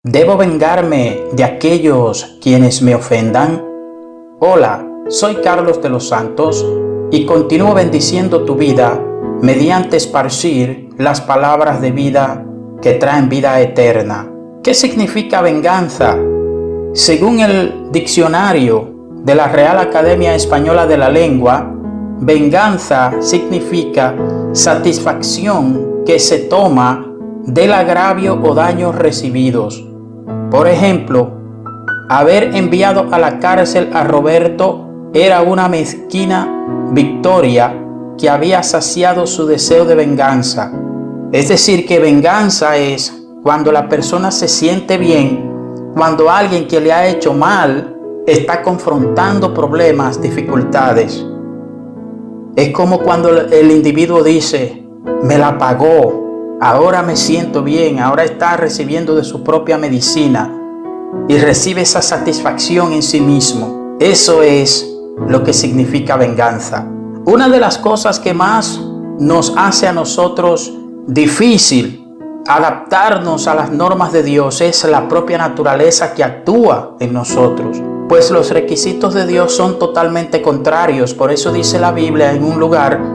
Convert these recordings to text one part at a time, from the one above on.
¿Debo vengarme de aquellos quienes me ofendan? Hola, soy Carlos de los Santos y continúo bendiciendo tu vida mediante esparcir las palabras de vida que traen vida eterna. ¿Qué significa venganza? Según el diccionario de la Real Academia Española de la Lengua, venganza significa satisfacción que se toma del agravio o daños recibidos. Por ejemplo, haber enviado a la cárcel a Roberto era una mezquina victoria que había saciado su deseo de venganza. Es decir, que venganza es cuando la persona se siente bien, cuando alguien que le ha hecho mal está confrontando problemas, dificultades. Es como cuando el individuo dice, me la pagó. Ahora me siento bien, ahora está recibiendo de su propia medicina y recibe esa satisfacción en sí mismo. Eso es lo que significa venganza. Una de las cosas que más nos hace a nosotros difícil adaptarnos a las normas de Dios es la propia naturaleza que actúa en nosotros. Pues los requisitos de Dios son totalmente contrarios. Por eso dice la Biblia en un lugar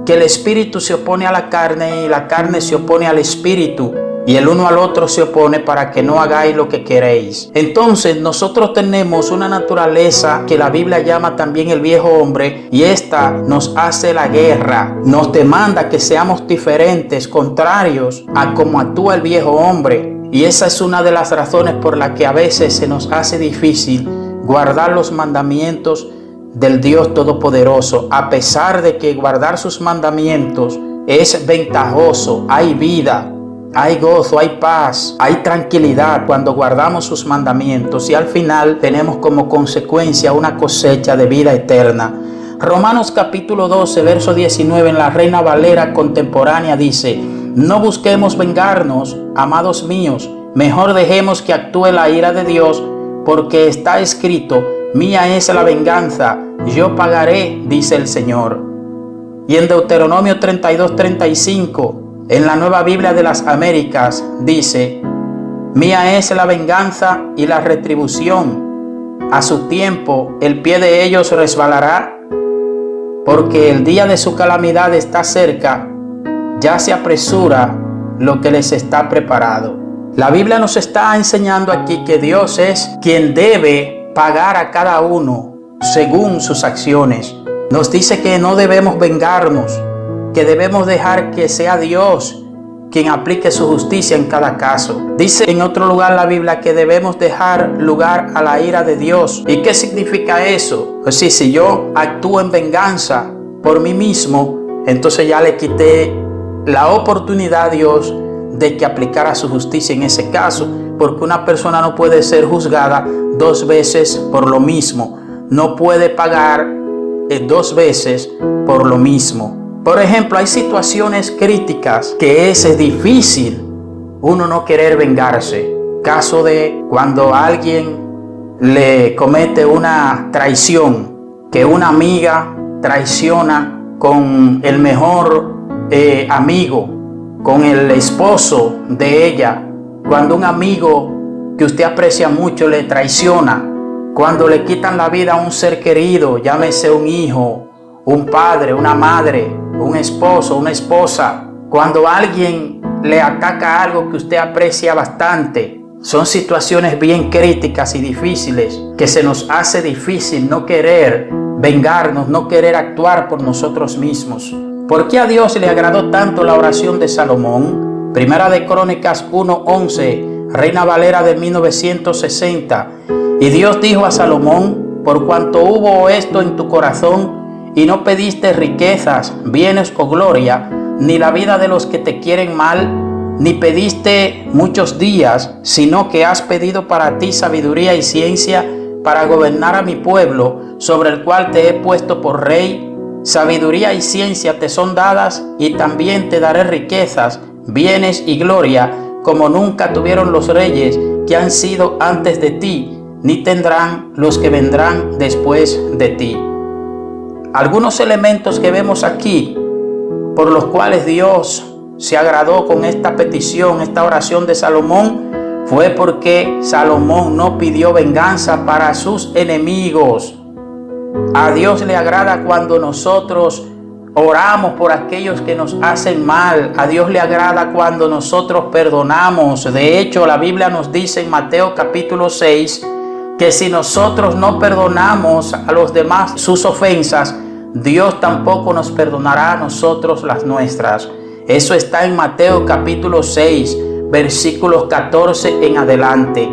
que el espíritu se opone a la carne y la carne se opone al espíritu, y el uno al otro se opone para que no hagáis lo que queréis. Entonces nosotros tenemos una naturaleza que la Biblia llama también el viejo hombre, y esta nos hace la guerra, nos demanda que seamos diferentes, contrarios a cómo actúa el viejo hombre. Y esa es una de las razones por las que a veces se nos hace difícil guardar los mandamientos del Dios Todopoderoso, a pesar de que guardar sus mandamientos es ventajoso. Hay vida, hay gozo, hay paz, hay tranquilidad cuando guardamos sus mandamientos, y al final tenemos como consecuencia una cosecha de vida eterna. Romanos capítulo 12, verso 19 en la Reina Valera contemporánea dice: no busquemos vengarnos, amados míos, mejor dejemos que actúe la ira de Dios, porque está escrito: mía es la venganza, yo pagaré, dice el Señor. Y en Deuteronomio 32:35, en la Nueva Biblia de las Américas, dice: mía es la venganza y la retribución, a su tiempo el pie de ellos resbalará, porque el día de su calamidad está cerca, ya se apresura lo que les está preparado. La Biblia nos está enseñando aquí que Dios es quien debe pagar a cada uno según sus acciones. Nos dice que no debemos vengarnos, que debemos dejar que sea Dios quien aplique su justicia en cada caso. Dice en otro lugar la Biblia que debemos dejar lugar a la ira de Dios. ¿Y qué significa eso? Pues sí, si yo actúo en venganza por mí mismo, entonces ya le quité la oportunidad a Dios de que aplicara su justicia en ese caso, porque una persona no puede ser juzgada dos veces por lo mismo, no puede pagar dos veces por lo mismo. Por ejemplo, hay situaciones críticas que es difícil uno no querer vengarse. Caso de cuando alguien le comete una traición, que una amiga traiciona con el mejor amigo, con el esposo de ella, cuando un amigo que usted aprecia mucho le traiciona, cuando le quitan la vida a un ser querido, llámese un hijo, un padre, una madre, un esposo, una esposa, cuando alguien le ataca algo que usted aprecia bastante. Son situaciones bien críticas y difíciles que se nos hace difícil no querer vengarnos, no querer actuar por nosotros mismos. ¿Por qué a Dios le agradó tanto la oración de Salomón? Primera de Crónicas 1:11, Reina Valera de 1960. Y Dios dijo a Salomón: por cuanto hubo esto en tu corazón, y no pediste riquezas, bienes o gloria, ni la vida de los que te quieren mal, ni pediste muchos días, sino que has pedido para ti sabiduría y ciencia para gobernar a mi pueblo, sobre el cual te he puesto por rey. Sabiduría y ciencia te son dadas, y también te daré riquezas, bienes y gloria, como nunca tuvieron los reyes que han sido antes de ti, ni tendrán los que vendrán después de ti. Algunos elementos que vemos aquí, por los cuales Dios se agradó con esta petición, esta oración de Salomón, fue porque Salomón no pidió venganza para sus enemigos. A Dios le agrada cuando nosotros oramos por aquellos que nos hacen mal. A Dios le agrada cuando nosotros perdonamos. De hecho, la Biblia nos dice en Mateo capítulo 6 que si nosotros no perdonamos a los demás sus ofensas, Dios tampoco nos perdonará a nosotros las nuestras. Eso está en Mateo capítulo 6, versículos 14 en adelante.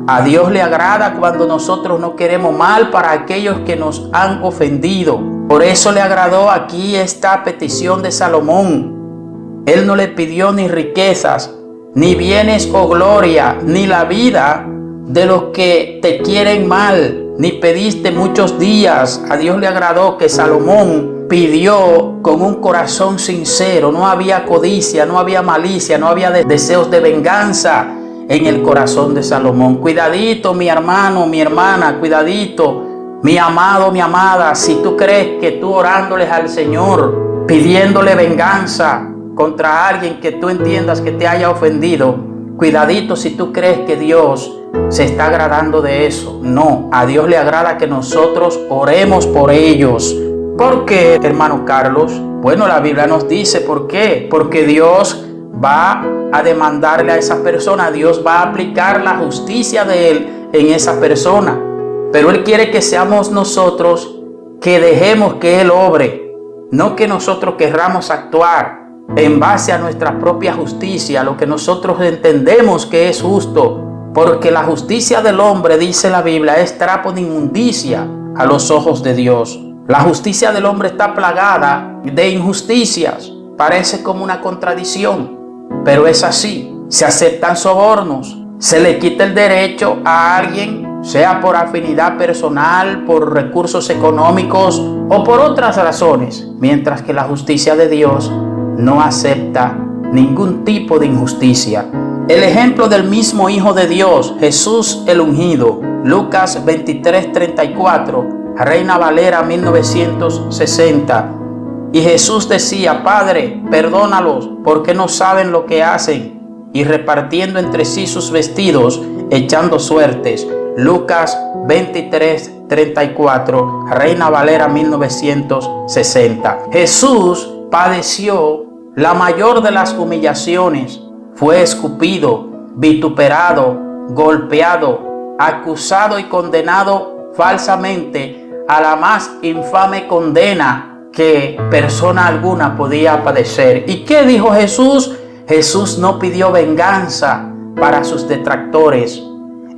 A Dios le agrada cuando nosotros no queremos mal para aquellos que nos han ofendido. Por eso le agradó aquí esta petición de Salomón. Él no le pidió ni riquezas, ni bienes o gloria, ni la vida de los que te quieren mal, ni pediste muchos días. A Dios le agradó que Salomón pidió con un corazón sincero. No había codicia, no había malicia, no había deseos de venganza en el corazón de Salomón. Cuidadito, mi hermano, mi hermana, cuidadito, mi amado, mi amada, si tú crees que tú orándoles al Señor, pidiéndole venganza contra alguien que tú entiendas que te haya ofendido, cuidadito si tú crees que Dios se está agradando de eso. No, a Dios le agrada que nosotros oremos por ellos. ¿Por qué, hermano Carlos? Bueno, la Biblia nos dice por qué. Porque Dios va a demandarle a esa persona, Dios va a aplicar la justicia de Él en esa persona. Pero Él quiere que seamos nosotros que dejemos que Él obre, no que nosotros querramos actuar en base a nuestra propia justicia, lo que nosotros entendemos que es justo. Porque la justicia del hombre, dice la Biblia, es trapo de inmundicia a los ojos de Dios. La justicia del hombre está plagada de injusticias. Parece como una contradicción, pero es así. Se aceptan sobornos, se le quita el derecho a alguien, sea por afinidad personal, por recursos económicos o por otras razones, mientras que la justicia de Dios no acepta ningún tipo de injusticia. El ejemplo del mismo Hijo de Dios, Jesús el ungido, Lucas 23:34, Reina Valera 1960. Y Jesús decía: Padre, perdónalos, porque no saben lo que hacen. Y repartiendo entre sí sus vestidos, echando suertes. Lucas 23:34, Reina Valera 1960. Jesús padeció la mayor de las humillaciones. Fue escupido, vituperado, golpeado, acusado y condenado falsamente a la más infame condena que persona alguna podía padecer. ¿Y qué dijo Jesús? Jesús no pidió venganza para sus detractores.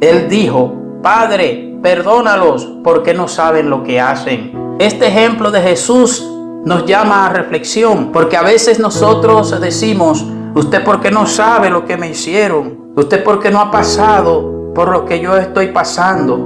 Él dijo: Padre, perdónalos porque no saben lo que hacen. Este ejemplo de Jesús nos llama a reflexión, porque a veces nosotros decimos: usted porque no sabe lo que me hicieron, usted porque no ha pasado por lo que yo estoy pasando,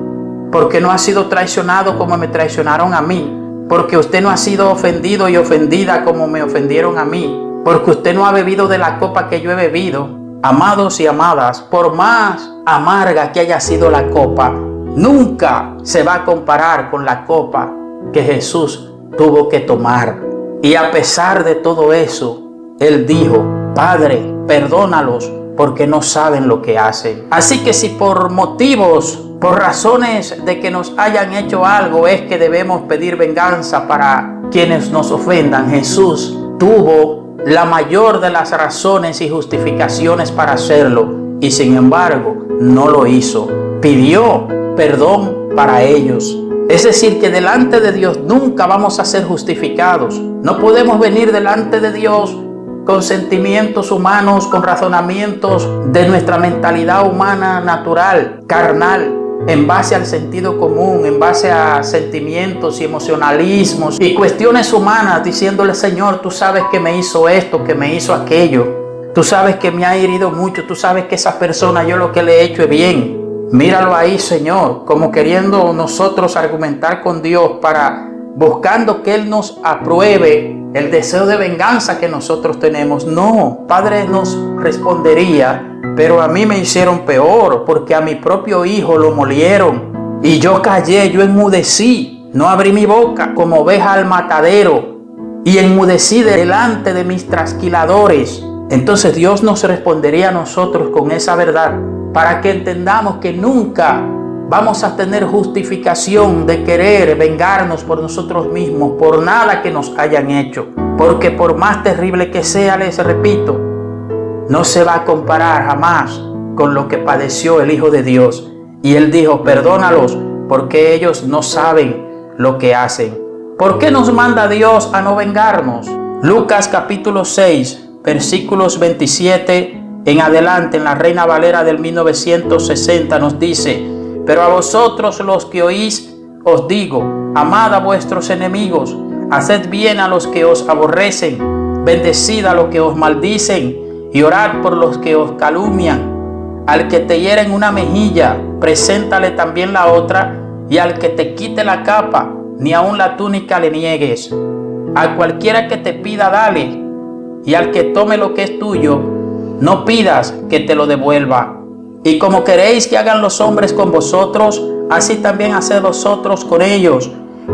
porque no ha sido traicionado como me traicionaron a mí, porque usted no ha sido ofendido y ofendida como me ofendieron a mí, porque usted no ha bebido de la copa que yo he bebido. Amados y amadas, por más amarga que haya sido la copa, nunca se va a comparar con la copa que Jesús tuvo que tomar. Y a pesar de todo eso, Él dijo: Padre, perdónalos porque no saben lo que hacen. Así que si por motivos, por razones de que nos hayan hecho algo, es que debemos pedir venganza para quienes nos ofendan, Jesús tuvo la mayor de las razones y justificaciones para hacerlo, y sin embargo no lo hizo. Pidió perdón para ellos. Es decir, que delante de Dios nunca vamos a ser justificados. No podemos venir delante de Dios con sentimientos humanos, con razonamientos de nuestra mentalidad humana natural, carnal, en base al sentido común, en base a sentimientos y emocionalismos y cuestiones humanas, diciéndole: Señor, tú sabes que me hizo esto, que me hizo aquello, tú sabes que me ha herido mucho, tú sabes que esa persona yo lo que le he hecho es bien. Míralo ahí, Señor, como queriendo nosotros argumentar con Dios buscando que Él nos apruebe el deseo de venganza que nosotros tenemos. No, Padre nos respondería: pero a mí me hicieron peor, porque a mi propio hijo lo molieron. Y yo callé, yo enmudecí, no abrí mi boca como oveja al matadero, y enmudecí delante de mis trasquiladores. Entonces Dios nos respondería a nosotros con esa verdad: para que entendamos que nunca vamos a tener justificación de querer vengarnos por nosotros mismos, por nada que nos hayan hecho. Porque por más terrible que sea, les repito, no se va a comparar jamás con lo que padeció el Hijo de Dios. Y Él dijo, perdónalos porque ellos no saben lo que hacen. ¿Por qué nos manda Dios a no vengarnos? Lucas capítulo 6, versículos 27 en adelante, en la Reina Valera del 1960 nos dice, pero a vosotros los que oís os digo, amad a vuestros enemigos, haced bien a los que os aborrecen, bendecid a los que os maldicen y orad por los que os calumnian. Al que te hiera en una mejilla, preséntale también la otra, y al que te quite la capa, ni aun la túnica le niegues. A cualquiera que te pida, dale, y al que tome lo que es tuyo, no pidas que te lo devuelva. Y como queréis que hagan los hombres con vosotros, así también haced vosotros con ellos.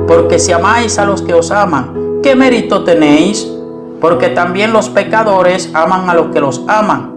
Porque si amáis a los que os aman, ¿qué mérito tenéis? Porque también los pecadores aman a los que los aman.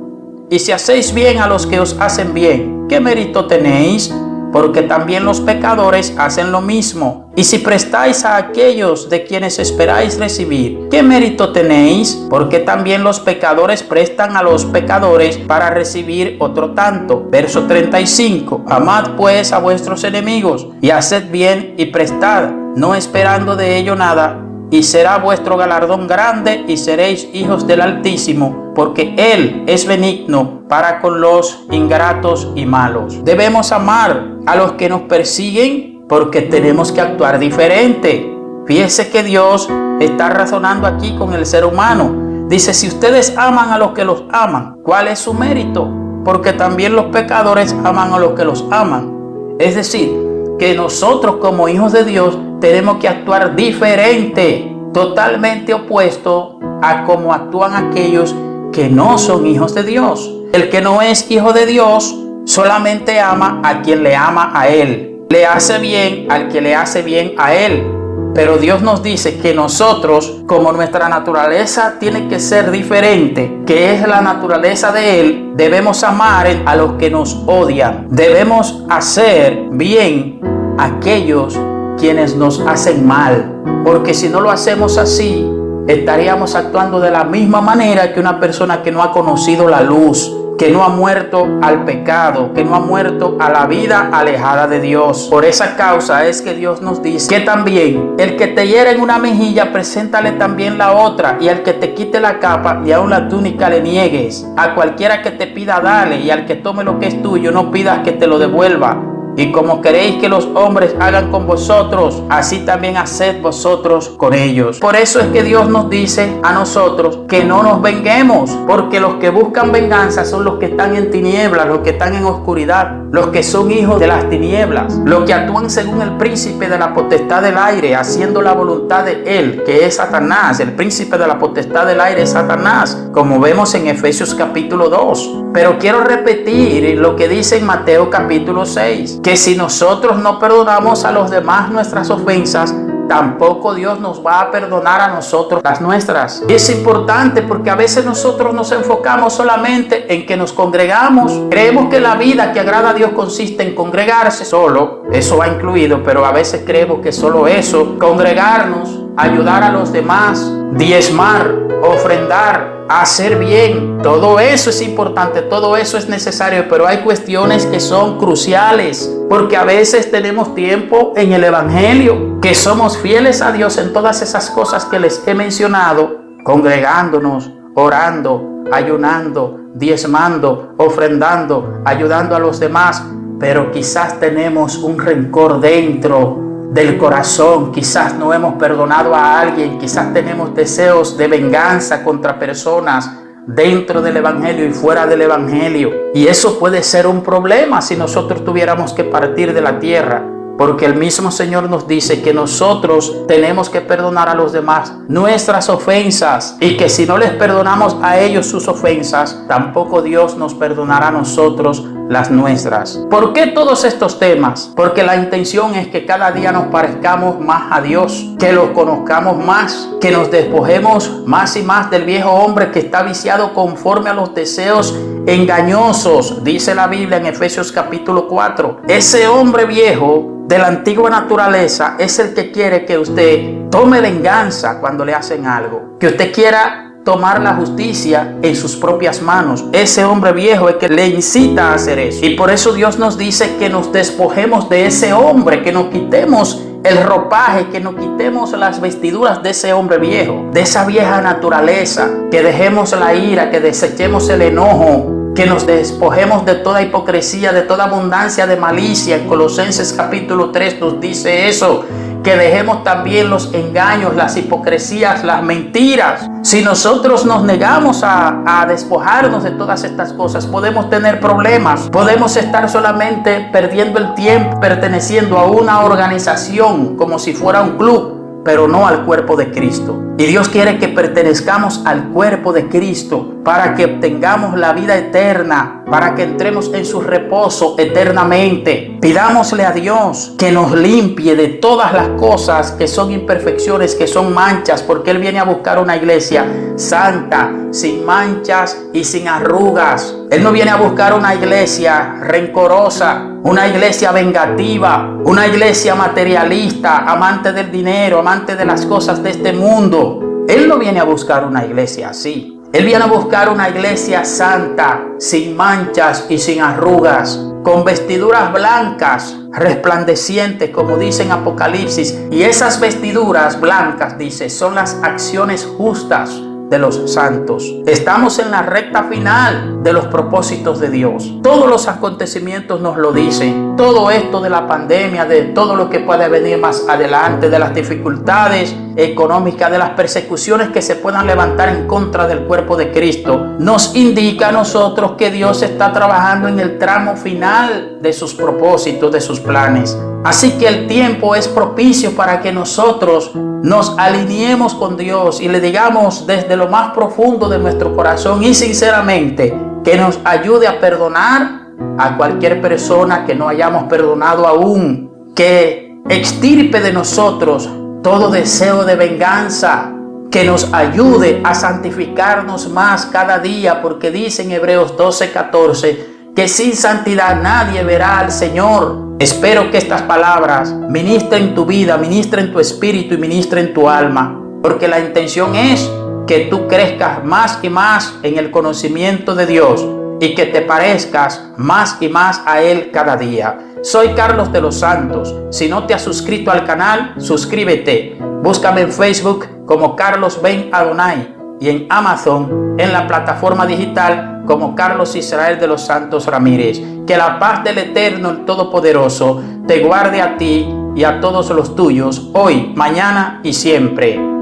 Y si hacéis bien a los que os hacen bien, ¿qué mérito tenéis? Porque también los pecadores hacen lo mismo. Y si prestáis a aquellos de quienes esperáis recibir, ¿qué mérito tenéis? Porque también los pecadores prestan a los pecadores para recibir otro tanto. Verso 35. Amad pues a vuestros enemigos, y haced bien y prestad, no esperando de ello nada, y será vuestro galardón grande, y seréis hijos del Altísimo, porque Él es benigno para con los ingratos y malos. Debemos amar a los que nos persiguen porque tenemos que actuar diferente. Fíjese que Dios está razonando aquí con el ser humano. Dice, si ustedes aman a los que los aman, ¿cuál es su mérito? Porque también los pecadores aman a los que los aman. Es decir, que nosotros como hijos de Dios tenemos que actuar diferente, totalmente opuesto a cómo actúan aquellos que no son hijos de Dios. El que no es hijo de Dios solamente ama a quien le ama a Él. Le hace bien al que le hace bien a Él. Pero Dios nos dice que nosotros, como nuestra naturaleza tiene que ser diferente, que es la naturaleza de Él, debemos amar a los que nos odian. Debemos hacer bien a aquellos quienes nos hacen mal. Porque si no lo hacemos así, estaríamos actuando de la misma manera que una persona que no ha conocido la luz, que no ha muerto al pecado, que no ha muerto a la vida alejada de Dios. Por esa causa es que Dios nos dice que también el que te hiera en una mejilla, preséntale también la otra, y al que te quite la capa y aun la túnica le niegues. A cualquiera que te pida, dale, y al que tome lo que es tuyo, no pidas que te lo devuelva. Y como queréis que los hombres hagan con vosotros, así también haced vosotros con ellos. Por eso es que Dios nos dice a nosotros que no nos venguemos, porque los que buscan venganza son los que están en tinieblas, los que están en oscuridad, los que son hijos de las tinieblas, los que actúan según el príncipe de la potestad del aire, haciendo la voluntad de él, que es Satanás. El príncipe de la potestad del aire es Satanás, como vemos en Efesios capítulo 2. Pero quiero repetir lo que dice en Mateo capítulo 6, que si nosotros no perdonamos a los demás nuestras ofensas, tampoco Dios nos va a perdonar a nosotros las nuestras. Y es importante porque a veces nosotros nos enfocamos solamente en que nos congregamos. Creemos que la vida que agrada a Dios consiste en congregarse solo, eso va incluido, pero a veces creemos que solo eso, congregarnos, ayudar a los demás, diezmar, ofrendar, hacer bien, todo eso es importante, todo eso es necesario, pero hay cuestiones que son cruciales, porque a veces tenemos tiempo en el Evangelio, que somos fieles a Dios en todas esas cosas que les he mencionado, congregándonos, orando, ayunando, diezmando, ofrendando, ayudando a los demás, pero quizás tenemos un rencor dentro del corazón, quizás no hemos perdonado a alguien, quizás tenemos deseos de venganza contra personas dentro del Evangelio y fuera del Evangelio. Y eso puede ser un problema si nosotros tuviéramos que partir de la tierra, porque el mismo Señor nos dice que nosotros tenemos que perdonar a los demás nuestras ofensas, y que si no les perdonamos a ellos sus ofensas, tampoco Dios nos perdonará a nosotros las nuestras. ¿Por qué todos estos temas? Porque la intención es que cada día nos parezcamos más a Dios, que lo conozcamos más, que nos despojemos más y más del viejo hombre que está viciado conforme a los deseos engañosos, dice la Biblia en Efesios capítulo 4. Ese hombre viejo de la antigua naturaleza es el que quiere que usted tome venganza cuando le hacen algo, que usted quiera tomar la justicia en sus propias manos. Ese hombre viejo es que le incita a hacer eso. Y por eso Dios nos dice que nos despojemos de ese hombre, que nos quitemos el ropaje, que nos quitemos las vestiduras de ese hombre viejo, de esa vieja naturaleza, que dejemos la ira, que desechemos el enojo, que nos despojemos de toda hipocresía, de toda abundancia de malicia. En Colosenses capítulo 3 nos dice eso, que dejemos también los engaños, las hipocresías, las mentiras. Si nosotros nos negamos a despojarnos de todas estas cosas, podemos tener problemas. Podemos estar solamente perdiendo el tiempo perteneciendo a una organización como si fuera un club, pero no al cuerpo de Cristo. Y Dios quiere que pertenezcamos al cuerpo de Cristo para que obtengamos la vida eterna, para que entremos en su reposo eternamente. Pidámosle a Dios que nos limpie de todas las cosas que son imperfecciones, que son manchas, porque Él viene a buscar una iglesia santa, sin manchas y sin arrugas. Él no viene a buscar una iglesia rencorosa, una iglesia vengativa, una iglesia materialista, amante del dinero, amante de las cosas de este mundo. Él no viene a buscar una iglesia así. Él viene a buscar una iglesia santa, sin manchas y sin arrugas, con vestiduras blancas, resplandecientes, como dice en Apocalipsis. Y esas vestiduras blancas, dice, son las acciones justas de los santos. Estamos en la recta final de los propósitos de Dios. Todos los acontecimientos nos lo dicen. Todo esto de la pandemia, de todo lo que puede venir más adelante, de las dificultades económicas, de las persecuciones que se puedan levantar en contra del cuerpo de Cristo, nos indica a nosotros que Dios está trabajando en el tramo final de sus propósitos, de sus planes. Así que el tiempo es propicio para que nosotros nos alineemos con Dios y le digamos desde lo más profundo de nuestro corazón y sinceramente que nos ayude a perdonar a cualquier persona que no hayamos perdonado aún, que extirpe de nosotros todo deseo de venganza, que nos ayude a santificarnos más cada día, porque dice en Hebreos 12:14 que sin santidad nadie verá al Señor. Espero que estas palabras ministren tu vida, ministren tu espíritu y ministren tu alma, porque la intención es que tú crezcas más y más en el conocimiento de Dios y que te parezcas más y más a Él cada día. Soy Carlos de los Santos. Si no te has suscrito al canal, suscríbete. Búscame en Facebook como Carlos Ben Adonai y en Amazon, en la plataforma digital, como Carlos Israel de los Santos Ramírez. Que la paz del Eterno, el Todopoderoso, te guarde a ti y a todos los tuyos, hoy, mañana y siempre.